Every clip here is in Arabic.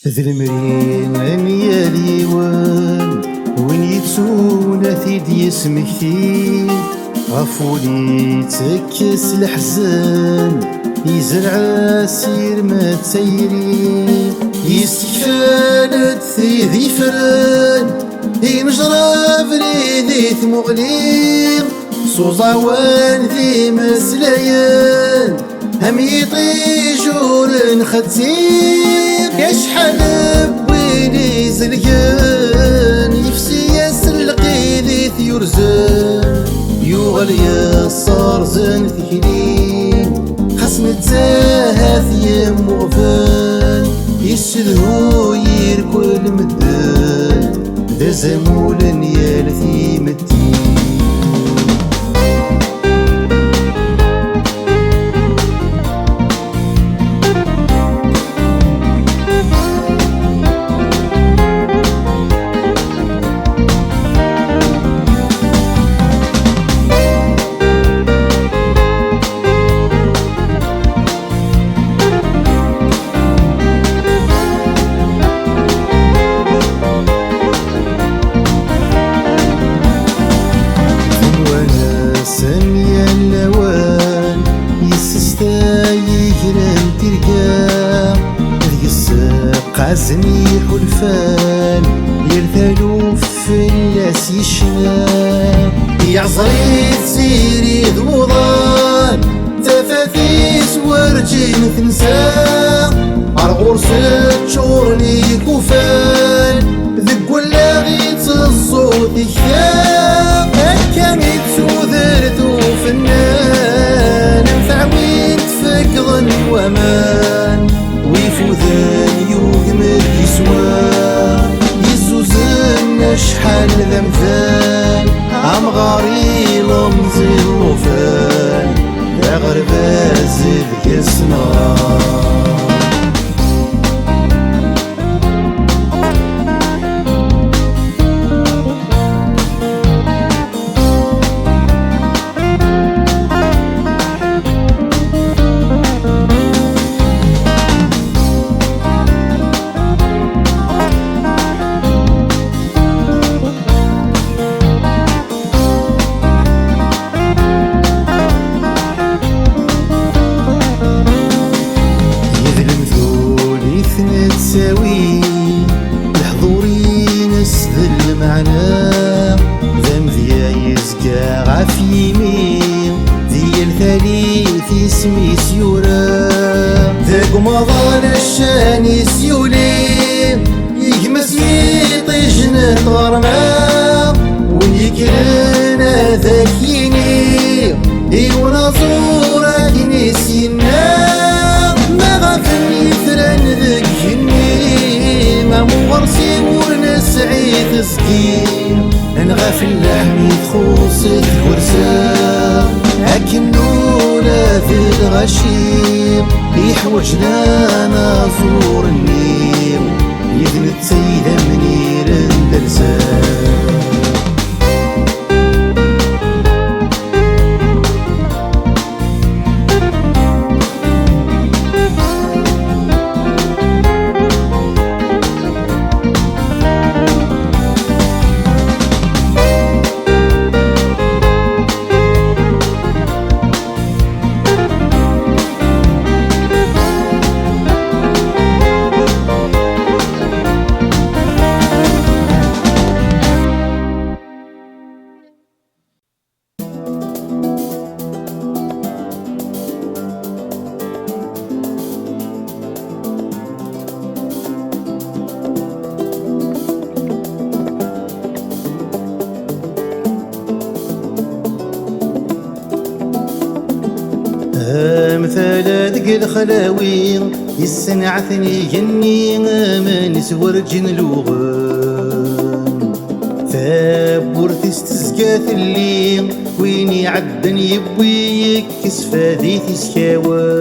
ذي المرين يا ليوان وين يتسونا ثيد يسمكتي غفولي تكس الحزن يزرع سير ما تسيري يستكفالت ذي فرن يمجرى فريدي ثمغليم صوزاوان ذي مسلايان هم يطيجور نختيم يشحن بويني زلقان يفسي يسلقي ذي ثيورزان يوغل يصار زن ثكلين خصم التاهث يم وغفان يسلهو يركو المدان ذا زمول يالثي مدين عزمي حلفان يرثلو في الناس يشنان يعصري تسيري ذوضان تفاثيس ورجين تنسى عرغور ست شورني كوفان ذق ولا غيت الصوت يخام هكا ميتسو ذرتو فنان نفع وين تفقضن وامان ويفوذان يوقمد يسوان يزوزن شحال ذا مثال عم غاري لمزي الوفان يا غرباز الكسنان تساوي الحضوري نسذل معنا ذم ذيا يزقى غافيمين ذي الثالث اسمي سيورا ذاك مضان الشاني سيولين يجمس يطيجنا غرما ويكرنا ذاكيني ايونا زورا نسينا ما غفني ثران ذكني ما مغرسي ونسعي تسكين نغاف اللحم يتخوص الورسا أكنونا في الغشيم يحوجنا نازور النيم يذن التسيدة منير اندلسان مثال ذق الخلاوي يسنعثني جني من سورجن لوغن ثابور تستزقاث اللي وين يعدن يبوي يكس فاذي تسكاوان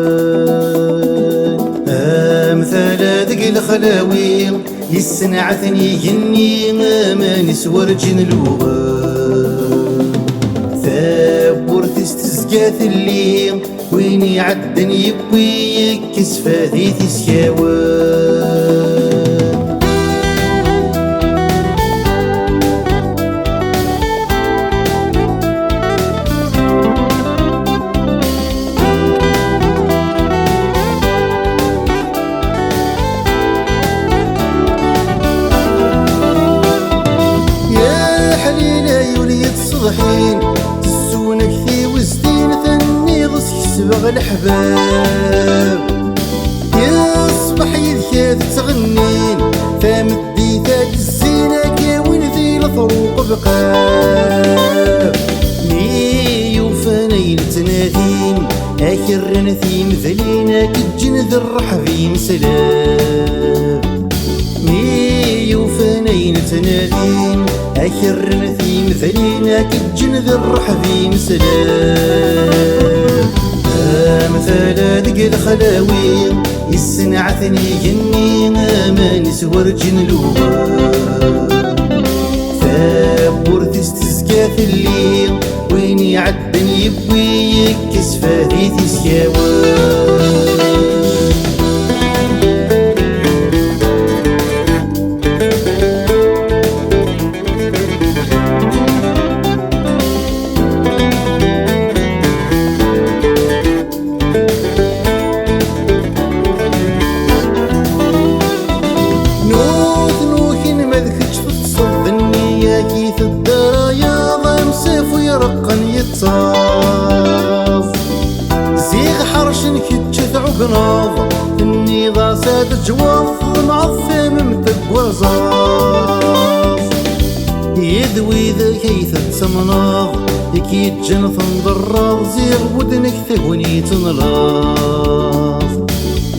مثال ذق الخلاوي يسنعثني جني من سورجن لوغن ثابور تستزقاث اللي وين يعدن يبوي يكس فاذي تسكاوان بقى مي وفنين تنادين اخر نثيم ذلينا كجن ذي الرحبين سلام مي وفنين تنادين اخر نثيم ذلينا كجن ذي الرحبين سلام مثلا ذق الخلاوي يسنعثني جني ما نسور جنلوبا ثابور تستزكاث الليل وين يعدن يبوي كسفاتي تسكاوى زيغ حرش كتشث عقناض اني غاسات جواف معظم متقوى زاف يذوي ذا كيث تسمناض يكيد جنث نضراض زيغ ودنك ثوني تنلاض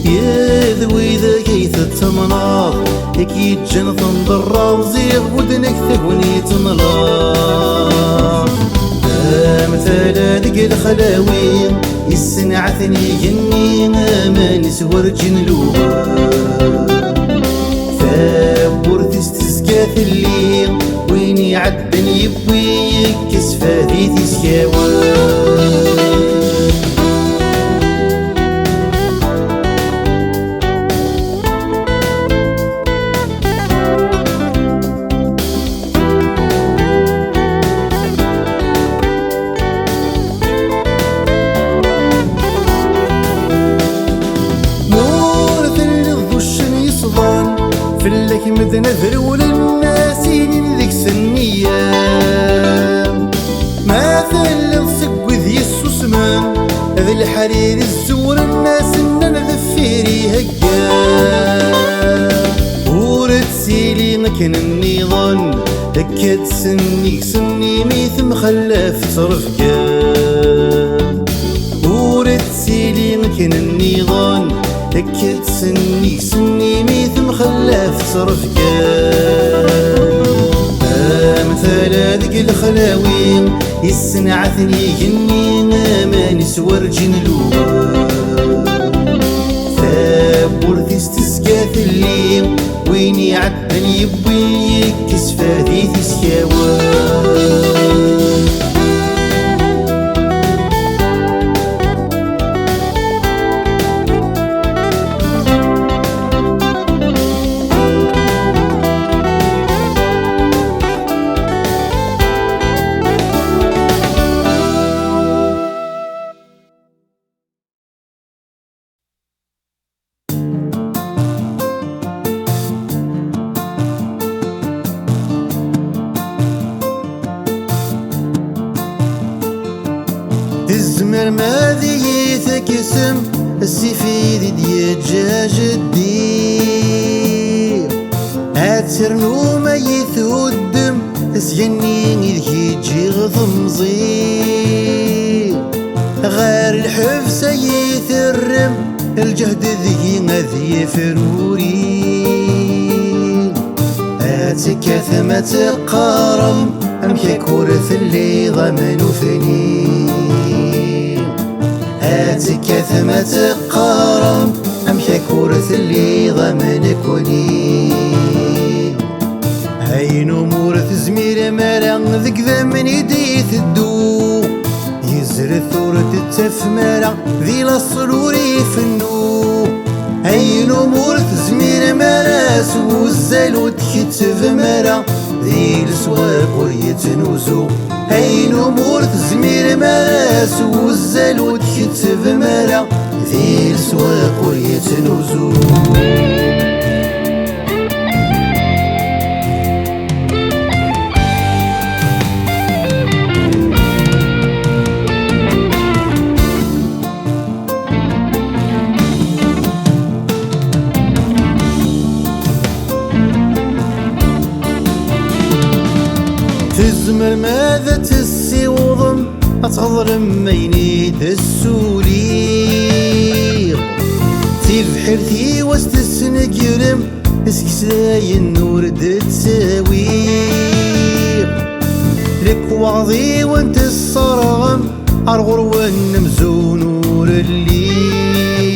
يذوي ذا كيث تسمناض يكيد جنث نضراض زيغ ودنك ثوني تنلاض مثلا ذق الخلاوي يسنعثني جني ما نسور جنلوبا ثابور تستزكاث الليل وين يعدن يبوي كسفاتي تسكاوى فلك مذنذر وللناسين ذيك سنية ما ثل صق ذي السوسمان ذي الحرير الزور الناس اننا ذفيري هقا ورد سيلي مكن النظام دكت سنيك سني ميث مخلف صرفكا ورد سيلي مكن النظام دكت سنيك سني ميث مخلف صرفكا مثلا ذق الخلاوي يسنعثني جني ما نسور جنلوبا ثابور تستزكاث الليل وين يعدن يبوي كسفاتي تسكاوى تزمر ما ذي ثكسم السفيد ديال دجاج الدير هاتسر نوما يثودم اسجني إذ يجي غضمزير غير الحفسة يثرم الجهد ذي غذي فروري هاتك ثم تقارم أم كورث اللي ضمن وثني هاتك ثم تقارم أم كورث اللي ضمن كوني هاي نمورث زمير مرا ذك ذمن يدي ثدو يزر ثورة التفمرة ذي للصروري فنو هاي نمورث زمير مرا سو الزلو تكتف مرا ذي السواق ويتنوزو هاي نمورث زمير مرا سو الزلو تكتف مرا ذي السواق ويتنوزو تزمر ماذا تسيوضم أتغضرم ميني تسولي تيفحرتي واستسنقرم اسكساي النور تساوي لك وعظي وانت الصرغم أرغر ونمزو نور الليل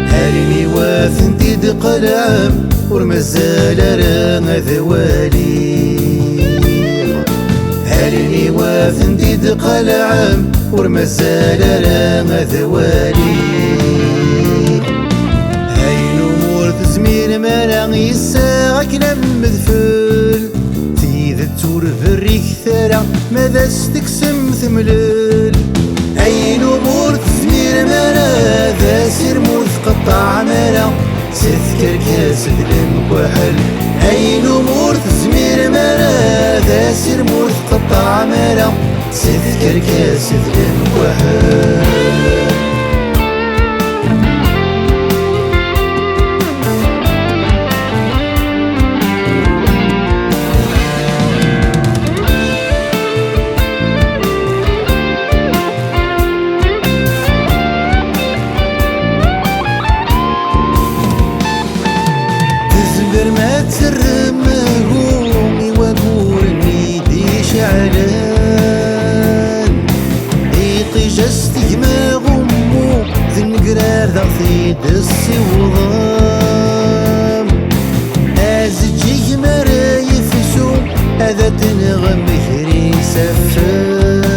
هالني واثن ديد قلعم ورمزال رانا ذوالي هالني واثن ديد قلعم ورمزال رانا ذوالي هاي نمور تزمير مالا يساعك لمذفل تور فريك ثرى ماذا استقسم ثملل أي نمور تزمير مالا ذا سير موث قطع مالا سذكر كاس المكوحل أي نمور تزمير مالا ذا سير موث قطع مالا سذكر كاس المكوحل ما ترمهومي وقورني دي شعلان ايطي جستي ما غمو ذن قرار ضغطي دسي وضام ازجي مراي فسو هذا تنغم كري سفان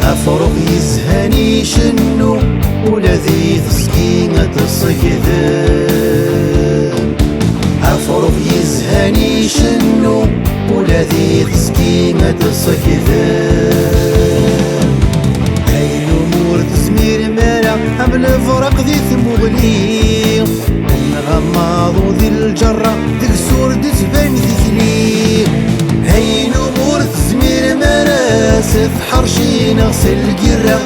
افرق يزهني شنو ولذي تسكينة الصيدان أفرق يزهني شنو ولذي تسكينة الصيدان هاي الأمور تزمير مالا قبل فرق ذي ثمغلي الغماض وذي الجرة تكسور تتبان ذكلي هاي الأمور تزمير مالا ستحر شي نغسل القرة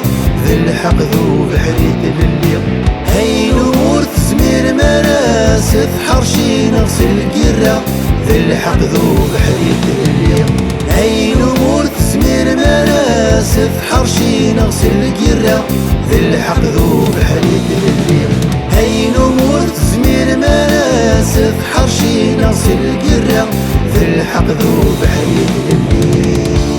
ذي الحق ذو بحريت الليل هاي الأمور تزمير مالا ستحر شي نغسل القرة ذي الحق ذو بحريت الليل هاي الأمور تزمير مالا ستحر شي نغسل القرة ذي الحق ذو بحريت الليل هاي الأمور تزمير مالا ستحر شي نغسل القرة ذي الحق ذو بحريت الليل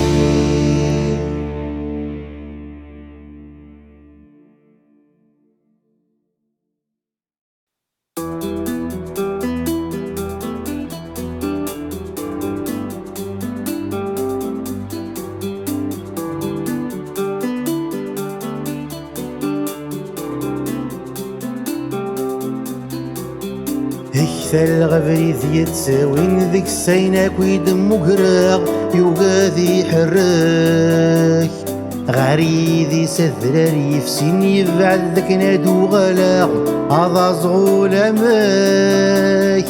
إكثر غفري يتساوين ذيك السيناك ويدم وقراغ يوغاذي حراك غريذي سذراري يفسين يفعل ذاك نادو غلاغ هذا زغول أماك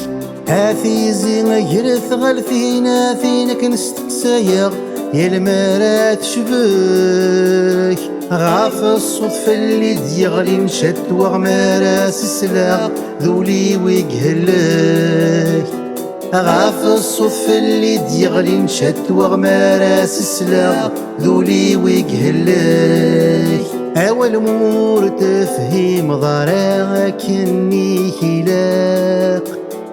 هاثي زين يرث غالثينا فينك نستقسايا يا المرات شباك غاف الصدفة اللي ديغلي نشد وغماراس السلاغ ذولي ويقهلاك غاف الصدفة اللي ديغلي نشد وغماراس السلاغ ذولي ويقهلاك أول مور تفهيم ضراك إني هلاك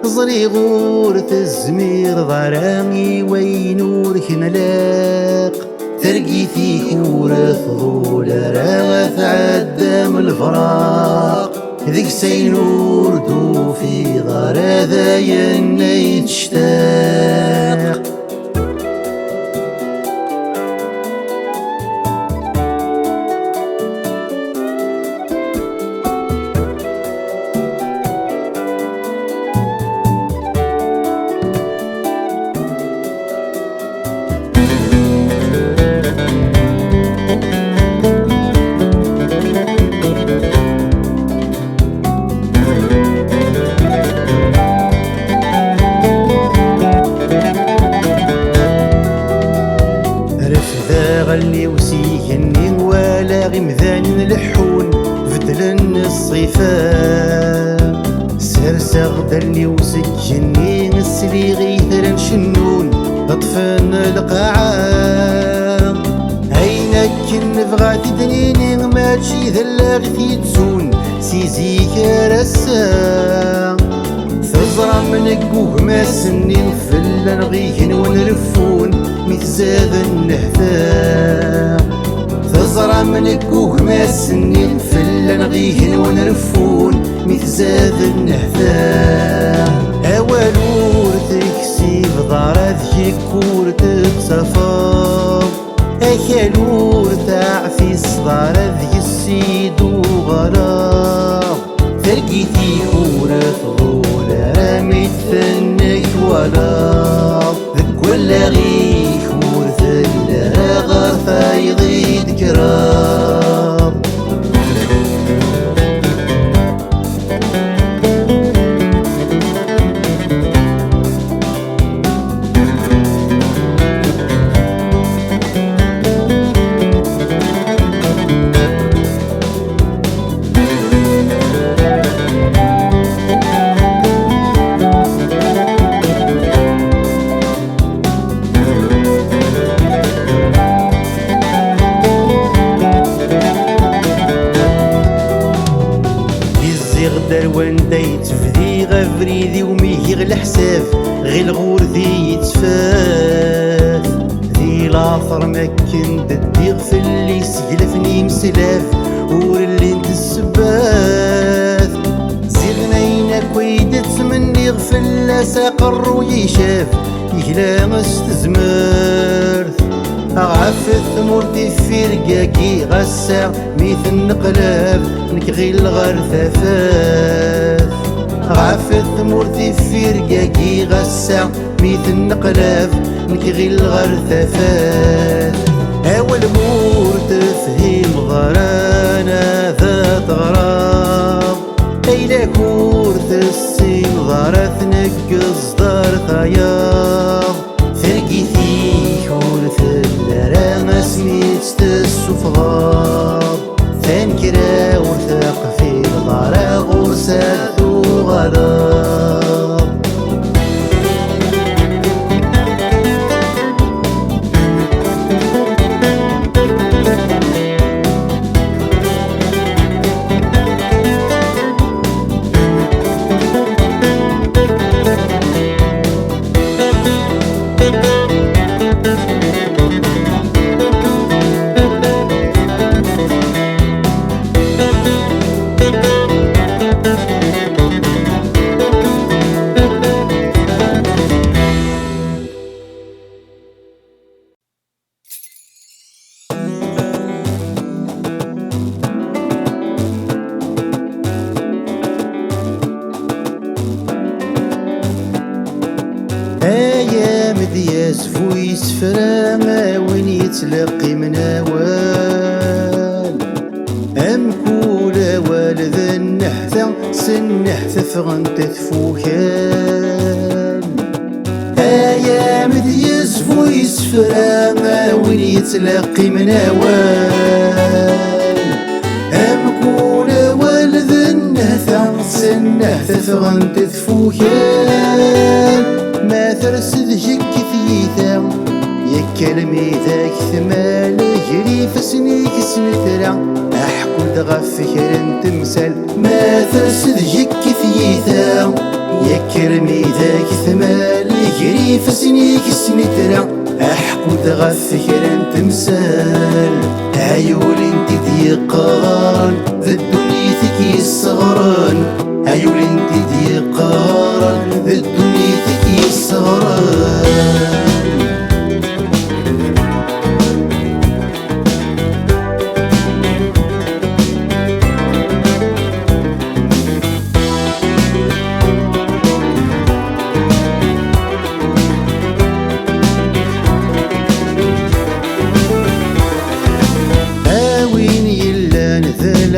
زري غورة الزمير ضراني وينورك نلاق ترقي في كورة ظولة راغث عدام الفراق ذيك سينور دو في ضرا ذا يني تشتاق غلي وسيهني ولا غمذان الحون فتلن الصيفان سرسغ دلي وسجني نسلي غيثر شنون طفن القاعة هينك نبغى تدنيني ماشي ذلاك تيتسون سيزي كرسا تزرع منك وهما سنين فلا نغيهن ونرفون متزاد النهثا تزرع منك وهما سنين فلا نغيهن ونرفون متزاد النهثا أول ورثك سيف ضارت كور تتصفى أكالور تعفي صدار ذي السيد وغلا تلقيتي ورث غولا رميت ثنك ولا ذك ولا غيك ورث لا غرفة يضيد كرام دروان دايت فدي غفريدي وميه الحساب غي الغور ذي يتفاف ذي لاثر مكن ددي غفل اللي سقلفني مسلاف ور اللي انت السباث زغنينا كويدت مني غفل لا ساقر ويشاف يهلا مستزمرث عفت مرتي في رقاكي غسا ميث النقلاب نكغي الغرثافات عفت مرتي في رقاكي غسا ميث النقلاب نكغي الغرثافات أول مورت فهيم غرانا ذات غرام أيلا كورت السين ضارت نقص دار ثياب فرقيتي كورت الدرا سميت السفغاب تنكرا وثاق في الضارا غرسات وغراب أيام دياس فويس فراما وين يتلقي مناوال أم كولا والذ النحثة سنحثة فغنت تفوكال أيام دياس فويس فراما وين يتلقي مناوال أم كولا والذ النحثة سنحثة فغنت تفوكال ما ترسد جك ثيثا يا كلمي ذاك ثمال جري فسنيك سنترا أحكو تغفكر تمثال ما ترسد جك ثيثا يا كلمي ذاك ثمال جري فسنيك سنترا أحكو تغفكر تمثال عيول انت ديقان ذا الدنيا ثكي الصغران عيول انت ديقان ذا الدنيا ثكي الصغران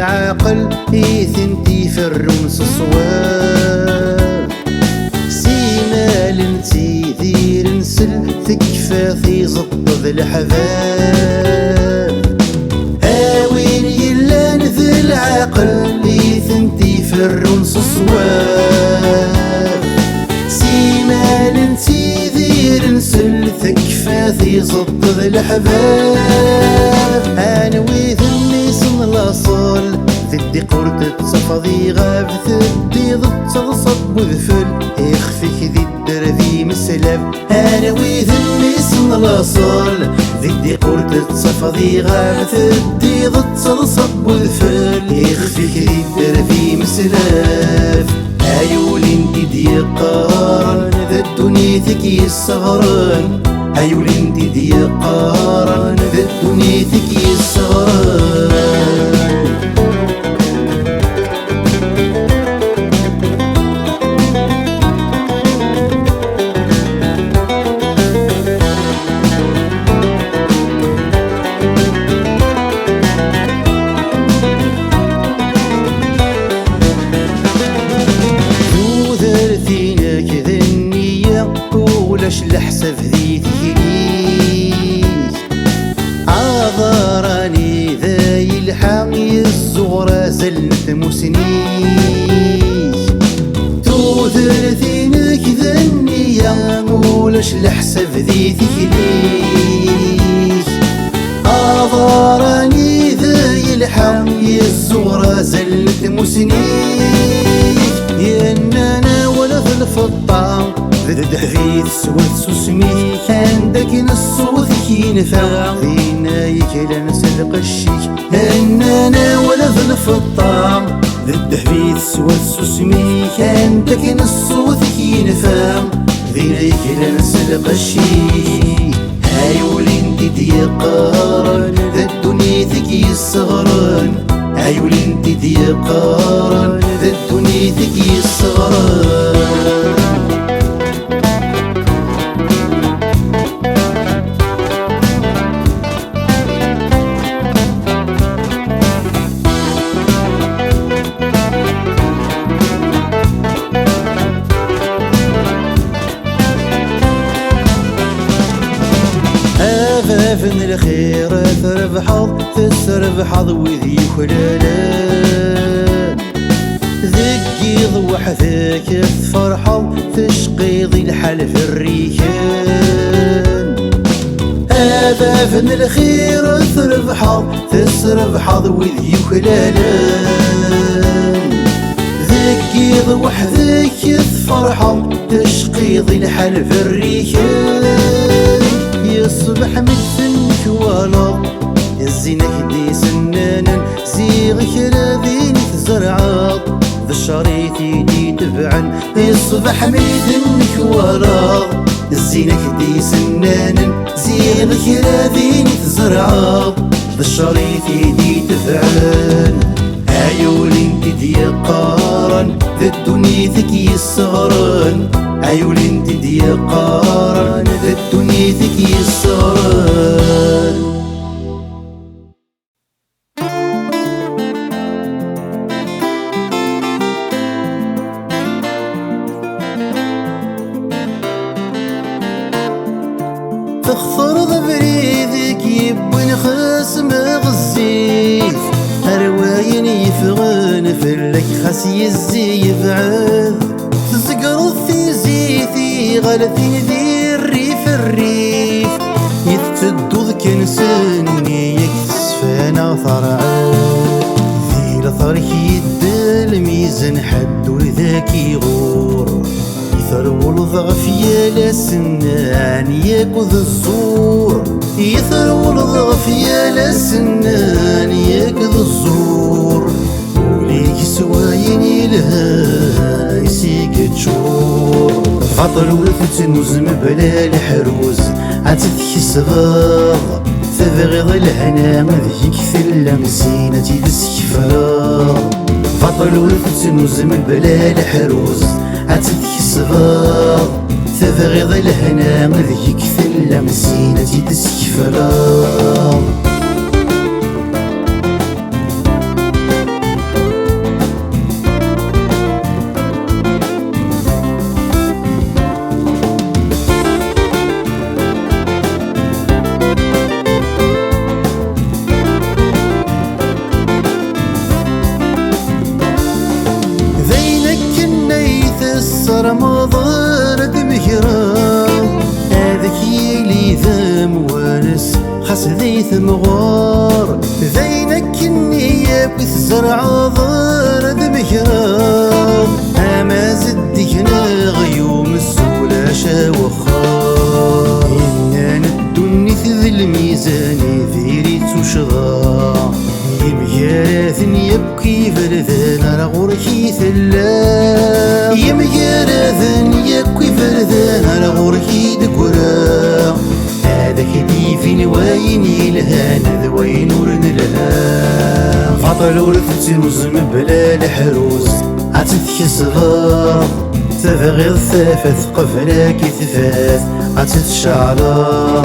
العقل إيثنتي فرونس الصواب سيمال انتي ذير نسل تكفاثي زطض الحباب آوين يلا نذ العقل إيثنتي فرونس الصواب سيمال انتي ذير نسل ثي صد ذي الحباب انا ويثني سن الاصل ذدي قرد تصفضي غاب ثدي ضد تصب وذفل يخفيك ذي الدرذي مسلب انا ويثني سن الاصل ذدي قرد تصفضي غاب ثدي ضد تصب وذفل يخفيك ذي الدرذي مسلب عيولي انتي ديقارن ذا دنيتك يصغرن عيولي انتي ديقارن ذا دنيتك يصغرن ولاش الحساب ذي ثقيليك عذراني ذاي الحقي الزغرة زلت مسنيك توثرثينك ذا النية ولاش الحساب ذي ثقيليك عذراني ذاي الحقي الزغرة زلت مسنيك يا انا ولا في الفطام ذد حفيد سوات سوسميك عندك نصوت ينفع فينا يكلا نسلق الشيك اننا ولا ذنف الطعم ذد حفيد سوات سوسميك عندك نصوت ينفع فينا يكلا نسلق الشيك عيولي انتي ديقارن ذا دنيتك يصغرن عيولي انتي ديقارن ذا دنيتك يصغرن فن الخير تربحض تسربحض وذي خلالان ذكيض وحذاك تفرحض تشقيض الحال في الريكان فن الخير تربحض تسربحض وذي خلالان ذكيض وحذاك تفرحض تشقيض الحال في الريكان يصبح مدفنك والله يزينك دي سنانا زيغك راذين تزرعاط ذا الشريط دي تبعن يصبح مدفنك والله يزينك دي سنانا زيغك راذين تزرعاط ذا الشريط دي تبعن عيولي انتي ديقارن ذا دنيتك يصغرن عيولي انتي ديقارن ذا دنيتك يصغرن تخفر ضبريدك يبن خصم غزيف هرواين يفغن فلك خاس يزي يبعد تزقرض في زيتي غلثين ذي الريف يتدو ذك نسني يكتسفانا ثرعاد ذي لثرك يدى الميزان حد وذاك يغور يثرول ضغفيا لسنان ياكذ الزور يثرول ضغفيا لسنان ياكذ الزور وليك سواين يلها يسيك تشور فطر ولثت نزم بلا الحروز عتتك الصغاغ تبغض الهنا ذيك ثلا مسينة تدسك فراغ فطر ولثت نزم بلا الحروز عتتك الصغاغ تبغض الهنا ذيك ثلا مسينة تدسك فراغ رمضان دمهرا هذاك يلي ذا ثمغار ذينك النية بثزرع ضر ذمكرار أما زدكنا غيوم السولة شاوخار إنا ندوني ذي الميزان ذيريت وشغار يمجاراثن يبكي فردان رغوركي ثلا يمجاراثن يبكي فردان رغوركي دقورا هذاك ديفين وين يلهان ذوين ورن لها فطل ورثتي وزم بلا الحروس عتثكي صغار تبغي ثافث قفلاك ثفاث عتتشعلا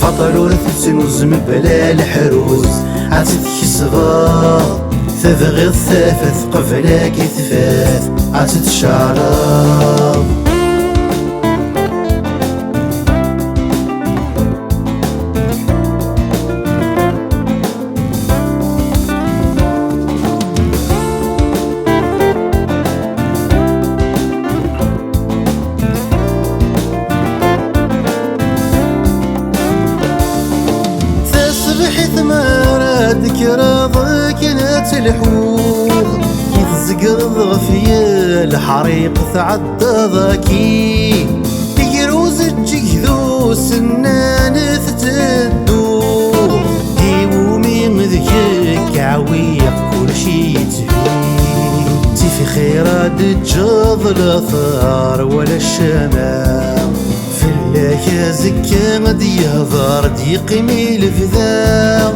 فطل ورثتي وزم بلا الحروس عتثكي صغار تبغي الثافث قفلاك ثفاث عتتشعلا ذكرى كانت الحوض يتزقرض غفيا الحريق تعدى ذاكي يروز الجيذو سنان تتدو يومي ذكيك عويق كل شي يتفي في خيرات تجاض الاثار ولا الشمال في الله زكا غد يهضر ديقيمي الفذا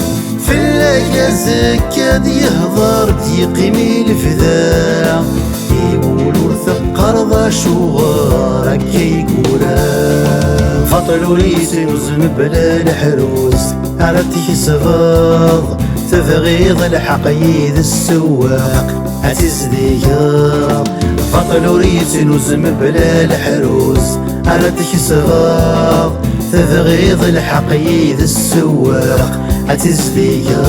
في الليل زكاد يهضر ديقيمي الفذا يقولوا ثقر ذا شوار كي يقولا فطلوا ريسي وزن بلا الحروس عرفتي صغاض تفغيض الحقيد السواق هتزديا فطلوا ريسي وزن بلا الحروس عرفتي صغاض تفغيض الحقيد السواق هتزديا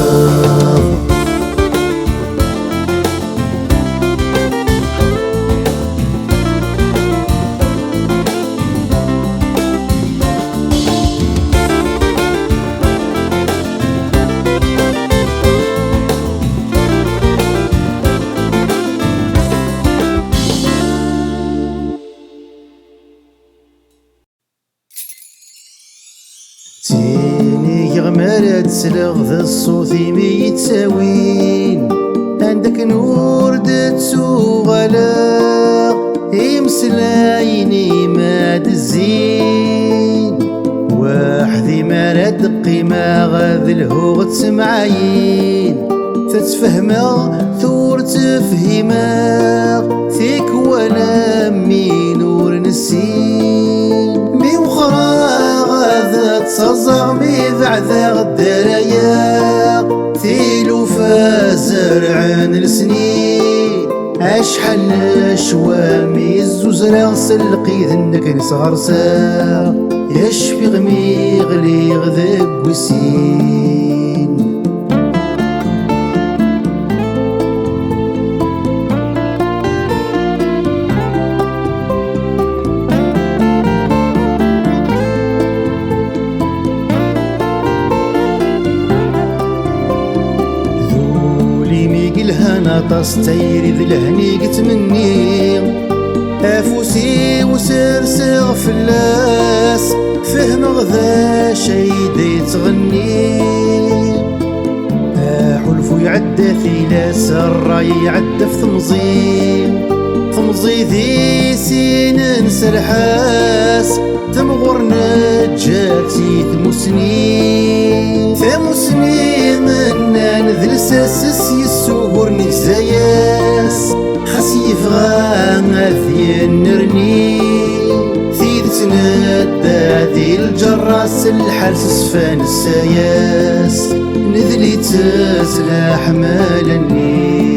تيني يغمر تسلغ ذا الصوت مي تساوين عندك نور دتسو غلا يمسلايني ما دزين واحدي ما ردقي ما غاذ الهوغ تسمعين تتفهما ثور تفهما ثيك ولا مي نور نسين مي وخرا تصزغ مي بعد الدرايا ثيلو فازرعن السنين اشحال شوامي الزوزرا سلقي ذنك نصغر سا يشفي غمي غلي غذب وسين الهنا تستيري ذي الهني قتمني افوسي وسرسغ فلاس فهم غذا شيدي تغني حلفو يعدى ثلاس الراي يعدى في ثمزي ذي سين سرحاس تمغر نجاتي ثمسني منا نذل ساسس يسوغر نكزاياس خسيف غاثي نرني ثيدتنا ذي الجراس الحرس سفان الساياس نذلي تزلا حمالني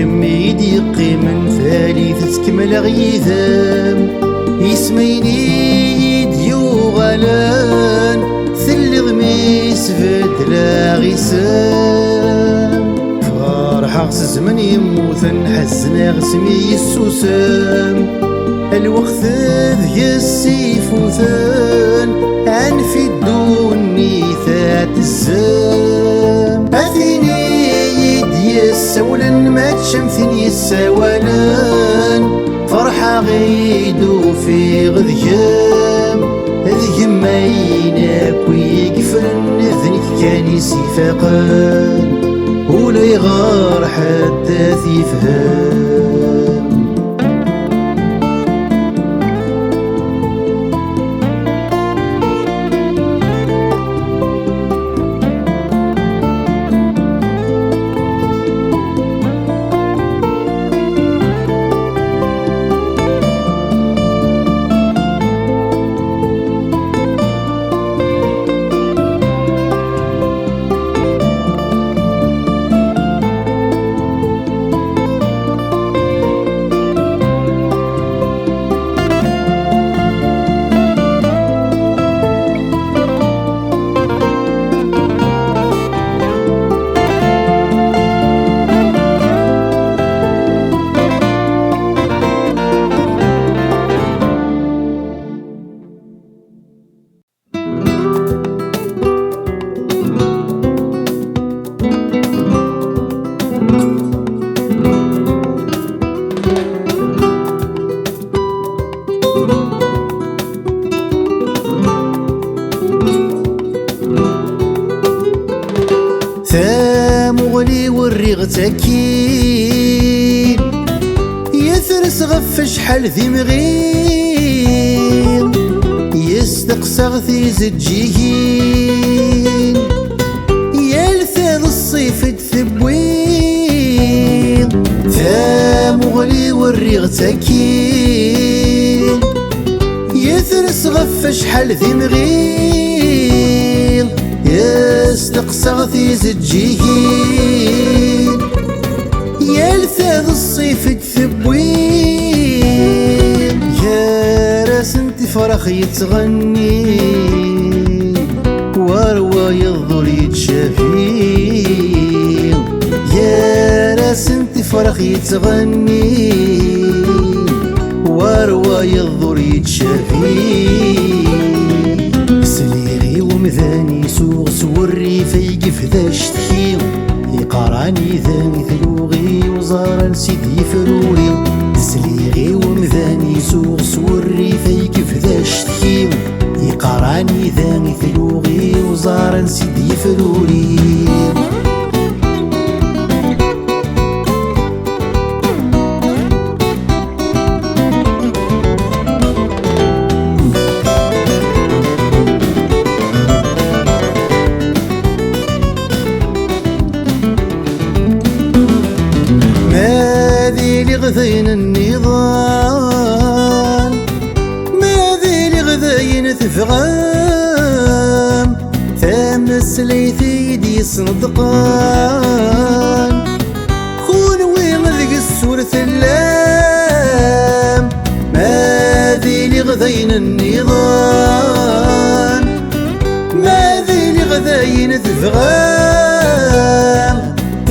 كمي ديقي من ثالثة تكمل غيثام يسميني ديو غلام تلا غيسام فرحة غس زمن يموت نحزن غسمي السوسام الوقت ذي السيف وثان عن في الدوني ثات الزام أثيني يدي السولن ما تشمثني السولان فرحة غيدو في غذيام ذي ماينك ويقفرن ذنك كان سفاقان ولا يغار حتى يفهم مغلي والريغ تاكين يثرس غف شحال ذي مغير يستقسى غثي زجيين يلثاذ الصيف تثبوين مغلي والريغ تاكين يثرس غف شحال ذي مغير يستقسى غثي زجيين يلثاذ الصيف تثبوين يا راس انت فرخ يتغني واروا يظل يتشافين يا راس انت فرخ يتغني واروا يظل يتشافين سليغي ومذاني سوغ سوري فيقف ذا شتكي يقارعني ذاني ثلوغي وزار لسيدي فروري سليغي ومذاني سوغ سوري فيقف ذا شتكي يقارعني ذاني ثلوغي وزار لسيدي فروري غذين النضال ما ذي لغذين تفغام ثام السليثي دي صندقان خون وين ذيك السور ثلام ما ذي لغذين النضال ما ذي لغذين تفغام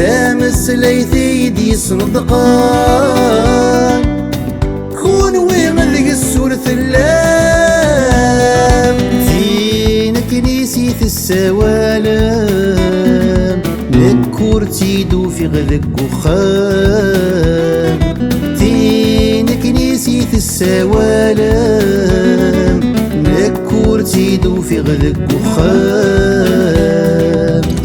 ثام السليثي دي صندقان كون وين ذيك السور ثلام فين كنيسة السوالم لك تيدو في غذك وخام فين كنيسة السوالم لك تيدو في غذك وخام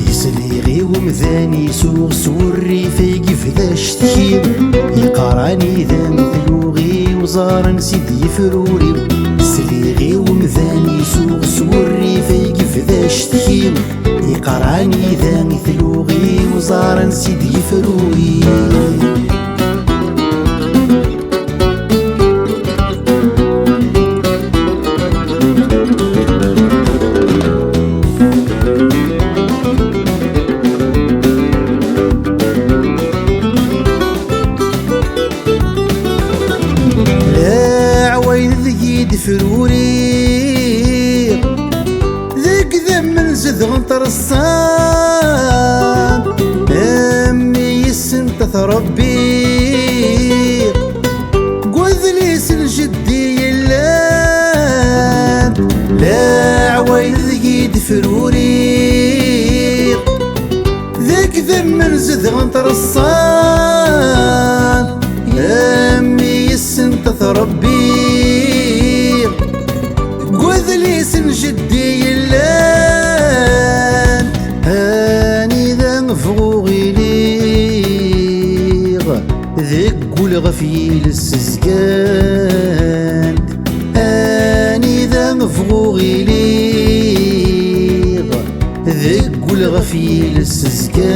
يسليغي ومذاني سوغ سوري فيقف ذا شتكي يقارعني ذا مثلوغي وزارا سيدي فروري سليغي ومذاني سوغ سوري فيقف ذا شتكي يقارعني ذا مثلوغي وزارا سيدي فروري فروري ذيك ذم من زد غنطر الصار تربي قذليس الجدي اللان لا عوايد ذيد فروري ذاك ذم من زدغن ترصان يا امي السنت تربي قذليس الجدي اللان هاني ذا فغوغي ليغ ذاك قول غفيل السزقان هاني ذا فغوغي ليغ ذاك قول غفيل السزقان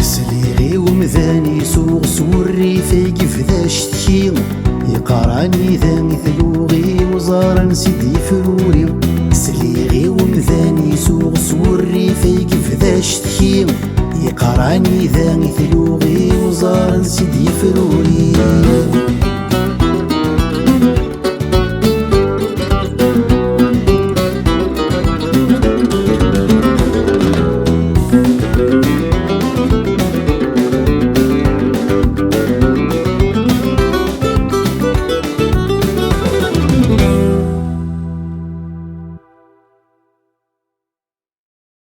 سليغي ومذاني سوغ سوري فيك فذاش تشيغ يقارعني ذاني ثلوغي وزارا سيدي فروري سليغي ومذاني سوغ سوري فيك فذاش تشيغ يقارعني ذاني ثلوغي وزارا سيدي فروري